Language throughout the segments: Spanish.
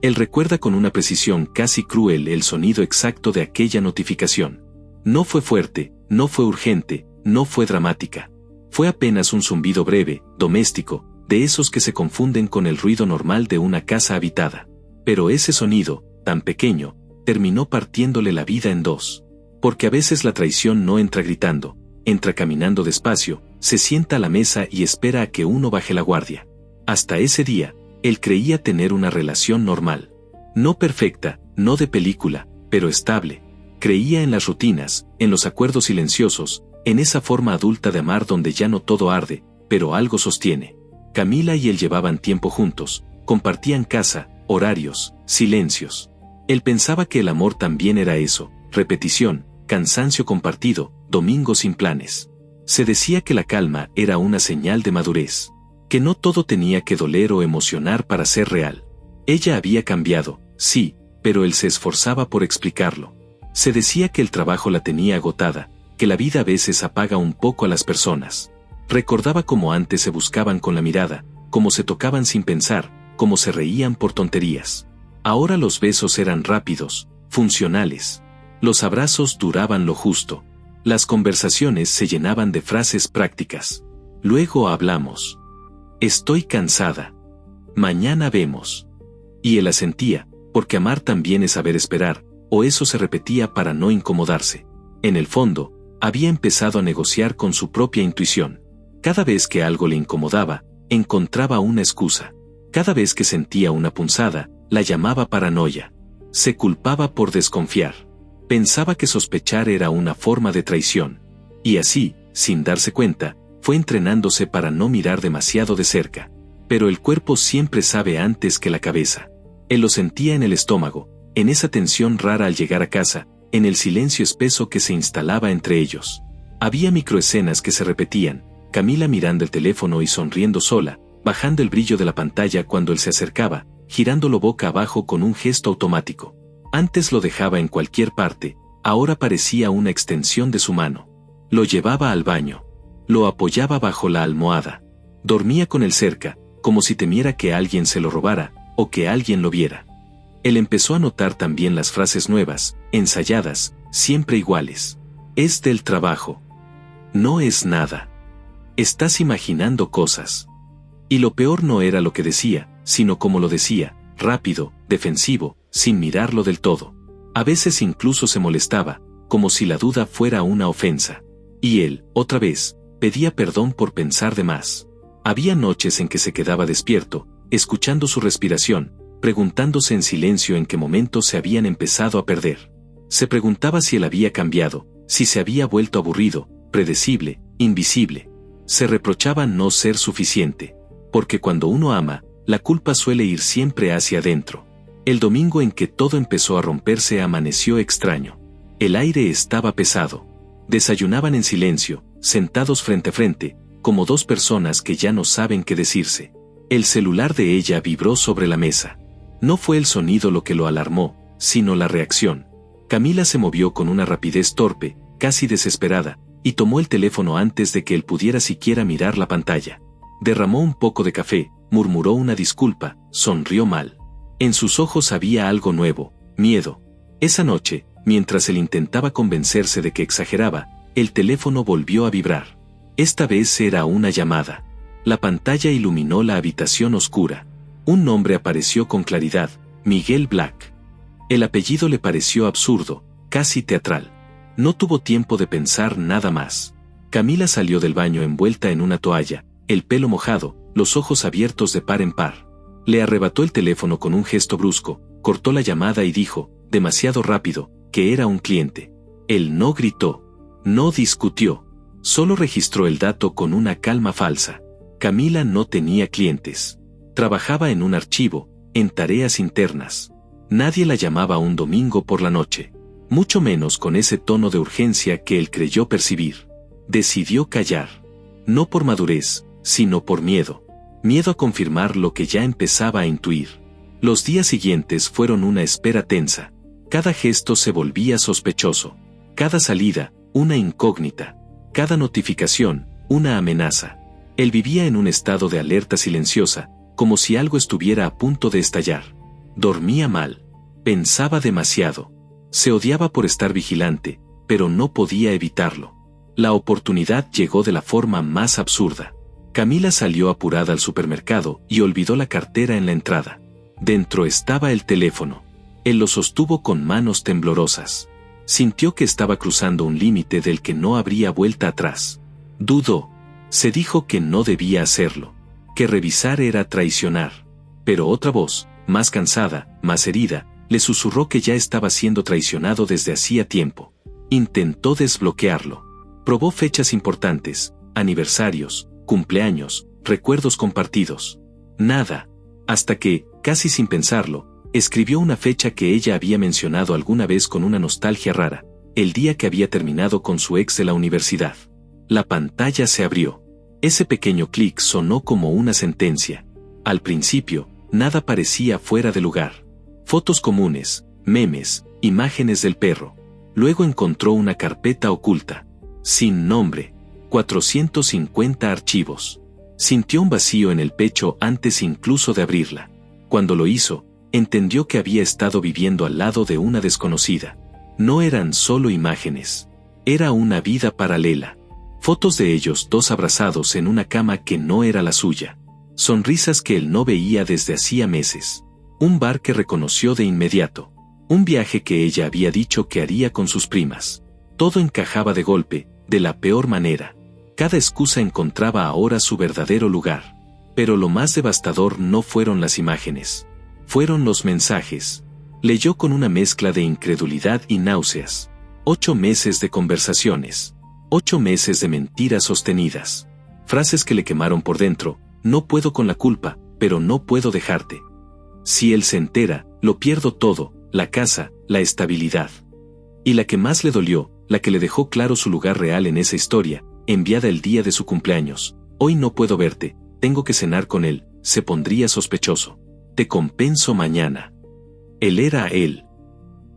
Él recuerda con una precisión casi cruel el sonido exacto de aquella notificación. No fue fuerte, no fue urgente, no fue dramática. Fue apenas un zumbido breve, doméstico, de esos que se confunden con el ruido normal de una casa habitada. Pero ese sonido, tan pequeño, terminó partiéndole la vida en dos. Porque a veces la traición no entra gritando, entra caminando despacio, se sienta a la mesa y espera a que uno baje la guardia. Hasta ese día, él creía tener una relación normal. No perfecta, no de película, pero estable. Creía en las rutinas, en los acuerdos silenciosos, en esa forma adulta de amar donde ya no todo arde, pero algo sostiene. Camila y él llevaban tiempo juntos, compartían casa, horarios, silencios. Él pensaba que el amor también era eso, repetición, cansancio compartido, domingos sin planes. Se decía que la calma era una señal de madurez, que no todo tenía que doler o emocionar para ser real. Ella había cambiado, sí, pero él se esforzaba por explicarlo. Se decía que el trabajo la tenía agotada, que la vida a veces apaga un poco a las personas. Recordaba cómo antes se buscaban con la mirada, cómo se tocaban sin pensar, cómo se reían por tonterías. Ahora los besos eran rápidos, funcionales. Los abrazos duraban lo justo. Las conversaciones se llenaban de frases prácticas. Luego hablamos. Estoy cansada. Mañana vemos. Y él asentía, porque amar también es saber esperar, o eso se repetía para no incomodarse. En el fondo, había empezado a negociar con su propia intuición. Cada vez que algo le incomodaba, encontraba una excusa. Cada vez que sentía una punzada, la llamaba paranoia. Se culpaba por desconfiar. Pensaba que sospechar era una forma de traición. Y así, sin darse cuenta, fue entrenándose para no mirar demasiado de cerca. Pero el cuerpo siempre sabe antes que la cabeza. Él lo sentía en el estómago, en esa tensión rara al llegar a casa, en el silencio espeso que se instalaba entre ellos. Había microescenas que se repetían, Camila mirando el teléfono y sonriendo sola, bajando el brillo de la pantalla cuando él se acercaba, girándolo boca abajo con un gesto automático. Antes lo dejaba en cualquier parte, ahora parecía una extensión de su mano. Lo llevaba al baño. Lo apoyaba bajo la almohada. Dormía con él cerca, como si temiera que alguien se lo robara, o que alguien lo viera. Él empezó a notar también las frases nuevas, ensayadas, siempre iguales. Es del trabajo. No es nada. Estás imaginando cosas. Y lo peor no era lo que decía, sino cómo lo decía, rápido, defensivo, sin mirarlo del todo. A veces incluso se molestaba, como si la duda fuera una ofensa. Y él, otra vez, pedía perdón por pensar de más. Había noches en que se quedaba despierto, escuchando su respiración, preguntándose en silencio en qué momento se habían empezado a perder. Se preguntaba si él había cambiado, si se había vuelto aburrido, predecible, invisible. Se reprochaba no ser suficiente. Porque cuando uno ama, la culpa suele ir siempre hacia adentro. El domingo en que todo empezó a romperse amaneció extraño. El aire estaba pesado. Desayunaban en silencio, sentados frente a frente, como dos personas que ya no saben qué decirse. El celular de ella vibró sobre la mesa. No fue el sonido lo que lo alarmó, sino la reacción. Camila se movió con una rapidez torpe, casi desesperada, y tomó el teléfono antes de que él pudiera siquiera mirar la pantalla. Derramó un poco de café, murmuró una disculpa, sonrió mal. En sus ojos había algo nuevo, miedo. Esa noche, mientras él intentaba convencerse de que exageraba, el teléfono volvió a vibrar. Esta vez era una llamada. La pantalla iluminó la habitación oscura. Un nombre apareció con claridad, Miguel Black. El apellido le pareció absurdo, casi teatral. No tuvo tiempo de pensar nada más. Camila salió del baño envuelta en una toalla, el pelo mojado, los ojos abiertos de par en par. Le arrebató el teléfono con un gesto brusco, cortó la llamada y dijo, demasiado rápido, que era un cliente. Él no gritó, no discutió, solo registró el dato con una calma falsa. Camila no tenía clientes. Trabajaba en un archivo, en tareas internas. Nadie la llamaba un domingo por la noche. Mucho menos con ese tono de urgencia que él creyó percibir. Decidió callar. No por madurez, sino por miedo. Miedo a confirmar lo que ya empezaba a intuir. Los días siguientes fueron una espera tensa. Cada gesto se volvía sospechoso. Cada salida, una incógnita. Cada notificación, una amenaza. Él vivía en un estado de alerta silenciosa, como si algo estuviera a punto de estallar. Dormía mal. Pensaba demasiado. Se odiaba por estar vigilante, pero no podía evitarlo. La oportunidad llegó de la forma más absurda. Camila salió apurada al supermercado y olvidó la cartera en la entrada. Dentro estaba el teléfono. Él lo sostuvo con manos temblorosas. Sintió que estaba cruzando un límite del que no habría vuelta atrás. Dudó. Se dijo que no debía hacerlo. Que revisar era traicionar. Pero otra voz, más cansada, más herida, le susurró que ya estaba siendo traicionado desde hacía tiempo. Intentó desbloquearlo. Probó fechas importantes, aniversarios, cumpleaños, recuerdos compartidos. Nada. Hasta que, casi sin pensarlo, escribió una fecha que ella había mencionado alguna vez con una nostalgia rara, el día que había terminado con su ex de la universidad. La pantalla se abrió. Ese pequeño clic sonó como una sentencia. Al principio, nada parecía fuera de lugar. Fotos comunes, memes, imágenes del perro. Luego encontró una carpeta oculta. Sin nombre. 450 archivos. Sintió un vacío en el pecho antes incluso de abrirla. Cuando lo hizo, entendió que había estado viviendo al lado de una desconocida. No eran solo imágenes. Era una vida paralela. Fotos de ellos dos abrazados en una cama que no era la suya. Sonrisas que él no veía desde hacía meses. Un bar que reconoció de inmediato. Un viaje que ella había dicho que haría con sus primas. Todo encajaba de golpe, de la peor manera. Cada excusa encontraba ahora su verdadero lugar. Pero lo más devastador no fueron las imágenes. Fueron los mensajes. Leyó con una mezcla de incredulidad y náuseas. 8 meses de conversaciones. 8 meses de mentiras sostenidas. Frases que le quemaron por dentro. No puedo con la culpa, pero no puedo dejarte. Si él se entera, lo pierdo todo, la casa, la estabilidad. Y la que más le dolió, la que le dejó claro su lugar real en esa historia, enviada el día de su cumpleaños. Hoy no puedo verte, tengo que cenar con él, se pondría sospechoso. Te compenso mañana. Él era él.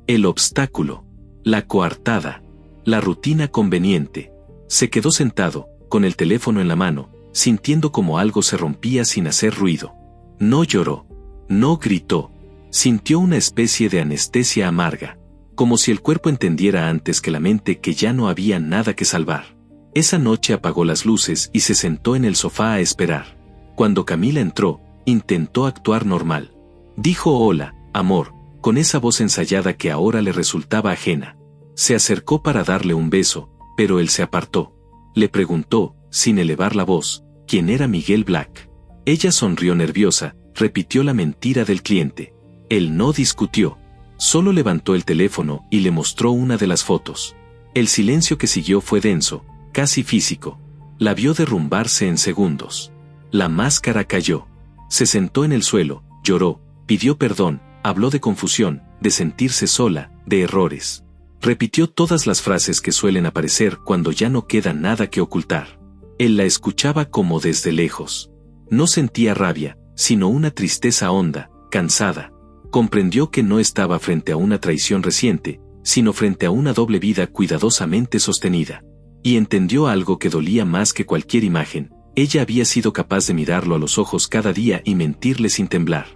El obstáculo. La coartada. La rutina conveniente. Se quedó sentado, con el teléfono en la mano, sintiendo como algo se rompía sin hacer ruido. No lloró. No gritó. Sintió una especie de anestesia amarga. Como si el cuerpo entendiera antes que la mente que ya no había nada que salvar. Esa noche apagó las luces y se sentó en el sofá a esperar. Cuando Camila entró, intentó actuar normal. Dijo hola, amor, con esa voz ensayada que ahora le resultaba ajena. Se acercó para darle un beso, pero él se apartó. Le preguntó, sin elevar la voz, quién era Miguel Black. Ella sonrió nerviosa, repitió la mentira del cliente. Él no discutió. Solo levantó el teléfono y le mostró una de las fotos. El silencio que siguió fue denso, casi físico. La vio derrumbarse en segundos. La máscara cayó. Se sentó en el suelo, lloró, pidió perdón, habló de confusión, de sentirse sola, de errores. Repitió todas las frases que suelen aparecer cuando ya no queda nada que ocultar. Él la escuchaba como desde lejos. No sentía rabia, sino una tristeza honda, cansada. Comprendió que no estaba frente a una traición reciente, sino frente a una doble vida cuidadosamente sostenida. Y entendió algo que dolía más que cualquier imagen. Ella había sido capaz de mirarlo a los ojos cada día y mentirle sin temblar.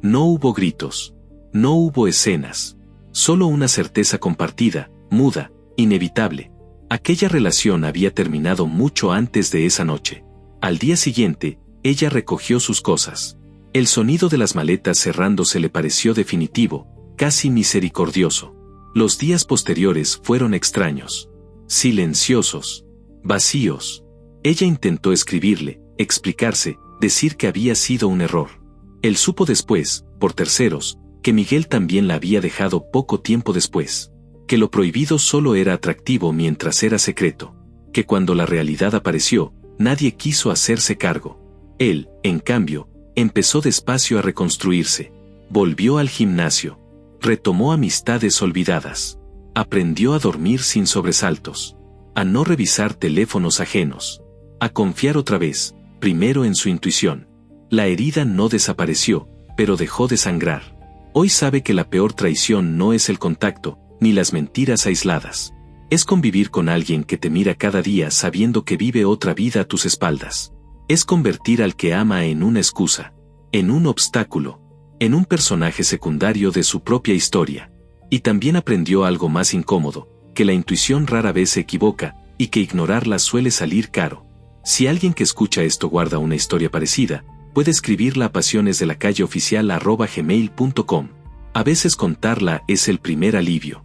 No hubo gritos. No hubo escenas. Solo una certeza compartida, muda, inevitable. Aquella relación había terminado mucho antes de esa noche. Al día siguiente, ella recogió sus cosas. El sonido de las maletas cerrándose le pareció definitivo, casi misericordioso. Los días posteriores fueron extraños. Silenciosos. Vacíos. Ella intentó escribirle, explicarse, decir que había sido un error. Él supo después, por terceros, que Miguel también la había dejado poco tiempo después. Que lo prohibido solo era atractivo mientras era secreto. Que cuando la realidad apareció, nadie quiso hacerse cargo. Él, en cambio, empezó despacio a reconstruirse. Volvió al gimnasio. Retomó amistades olvidadas. Aprendió a dormir sin sobresaltos. A no revisar teléfonos ajenos. A confiar otra vez, primero en su intuición. La herida no desapareció, pero dejó de sangrar. Hoy sabe que la peor traición no es el contacto, ni las mentiras aisladas. Es convivir con alguien que te mira cada día sabiendo que vive otra vida a tus espaldas. Es convertir al que ama en una excusa, en un obstáculo, en un personaje secundario de su propia historia. Y también aprendió algo más incómodo, que la intuición rara vez se equivoca, y que ignorarla suele salir caro. Si alguien que escucha esto guarda una historia parecida, puede escribirla a pasionesdelacalle@gmail.com. A veces contarla es el primer alivio.